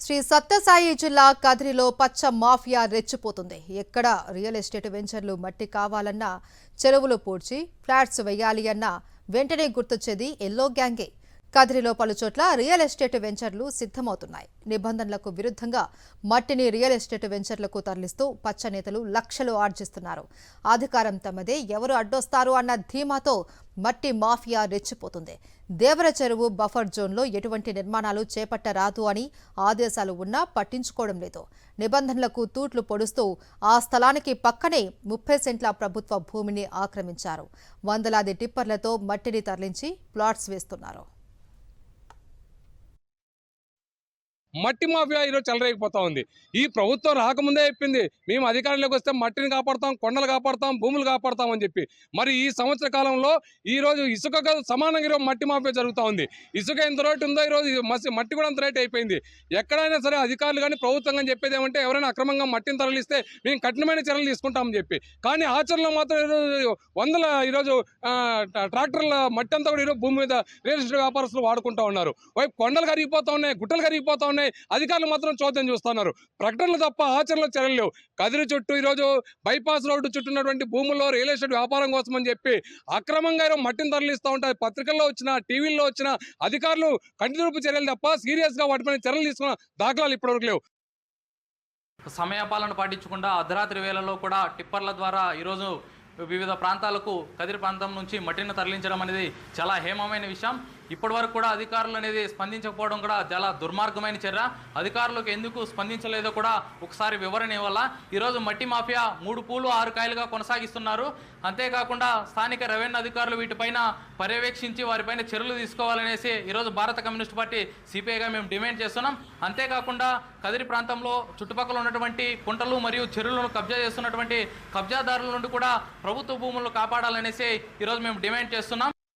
శ్రీ సత్యసాయి జిల్లా కదిరిలో పచ్చ మాఫియా రెచ్చిపోతుంది. ఎక్కడ రియల్ ఎస్టేట్ వెంచర్లు మట్టి కావాలన్నా, చెరువులు పూడ్చి ఫ్లాట్స్ వేయాలి అన్నా వెంటనే గుర్తొచ్చేది ఎల్లో గ్యాంగే. కదిరిలో పలుచోట్ల రియల్ ఎస్టేట్ వెంచర్లు సిద్ధమవుతున్నాయి. నిబంధనలకు విరుద్ధంగా మట్టిని రియల్ ఎస్టేట్ వెంచర్లకు తరలిస్తూ పచ్చ నేతలు లక్షలు ఆర్జిస్తున్నారు. అధికారం తమదే, ఎవరు అడ్డొస్తారు అన్న ధీమాతో మట్టి మాఫియా రెచ్చిపోతుంది. దేవర చెరువు బఫర్ జోన్లో ఎటువంటి నిర్మాణాలు చేపట్టరాదు అని ఆదేశాలు ఉన్నా పట్టించుకోవడం లేదు. నిబంధనలకు తూట్లు పొడుస్తూ ఆ స్థలానికి పక్కనే 30 సెంట్ల ప్రభుత్వ భూమిని ఆక్రమించారు. వందలాది టిప్పర్లతో మట్టిని తరలించి ప్లాట్స్ వేస్తున్నారు. మట్టి మాఫియా ఈరోజు చెలరేగిపోతా ఉంది. ఈ ప్రభుత్వం రాకముందే చెప్పింది, మేము అధికారంలోకి వస్తే మట్టిని కాపాడుతాం, కొండలు కాపాడుతాం, భూములు కాపాడుతాం అని చెప్పి. మరి ఈ సంవత్సర కాలంలో ఈరోజు ఇసుక సమానంగా ఈరోజు మట్టి మాఫియా జరుగుతూ ఉంది. ఇసుక ఎంత రేటు ఉందో ఈరోజు మట్టి కూడా అంత రేటు అయిపోయింది. ఎక్కడైనా సరే అధికారులు కానీ ప్రభుత్వం కానీ చెప్పేది ఏమంటే, ఎవరైనా అక్రమంగా మట్టిని తరలిస్తే మేము కఠినమైన చర్యలు తీసుకుంటామని చెప్పి. కానీ ఆచరణలో మాత్రం ఈరోజు ఈరోజు ట్రాక్టర్ల మట్టి అంతా కూడా ఈరోజు భూమి మీద రియల్ ఎస్టేట్ వ్యాపారస్తులు వాడుకుంటూ ఉన్నారు. వైపు కొండలు కరిగిపోతా ఉన్నాయి, గుట్టలు కరిగిపోతా ఉన్నాయి. అధికారులు మాత్రం చోద్యం చూస్తున్నారు. ప్రకటనలు తప్ప ఆచరణలో చర్యలు లేవు. కదిరి చుట్టూ ఈరోజు బైపాస్ రోడ్డు చుట్టూ ఉన్నటువంటి భూముల్లో రియల్ ఎస్టేట్ వ్యాపారం కోసం అని చెప్పి అక్రమంగా మట్టిని తరలిస్తూ ఉంటారు. పత్రికల్లో వచ్చిన, టీవీల్లో వచ్చిన అధికారులు కంటిదూపు చర్యలు తప్ప సీరియస్ గా వాటిపైన చర్యలు తీసుకున్న దాఖలాలు ఇప్పటివరకు లేవు. సమయపాలన పాటించకుండా అర్ధరాత్రి వేళల్లో కూడా టిప్పర్ల ద్వారా ఈరోజు వివిధ ప్రాంతాలకు కదిరి ప్రాంతం నుంచి మట్టిని తరలించడం అనేది చాలా హేమమైన విషయం. ఇప్పటి వరకు కూడా అధికారులు అనేది స్పందించకపోవడం కూడా చాలా దుర్మార్గమైన చర్య. అధికారులకు ఎందుకు స్పందించలేదో కూడా ఒకసారి వివరణ ఇవ్వాలా. ఈరోజు మట్టి మాఫియా 3 పూలు 6 కాయలుగా కొనసాగిస్తున్నారు. అంతేకాకుండా స్థానిక రెవెన్యూ అధికారులు వీటిపైన పర్యవేక్షించి వారిపైన చర్యలు తీసుకోవాలనేసి ఈరోజు భారత కమ్యూనిస్ట్ పార్టీ సిపిఐగా మేము డిమాండ్ చేస్తున్నాం. అంతేకాకుండా కదిరి ప్రాంతంలో చుట్టుపక్కల ఉన్నటువంటి కుంటలు మరియు చెరువులను కబ్జా చేస్తున్నటువంటి కబ్జాదారుల నుండి కూడా ప్రభుత్వ భూములను కాపాడాలనేసి ఈరోజు మేము డిమాండ్ చేస్తున్నాం.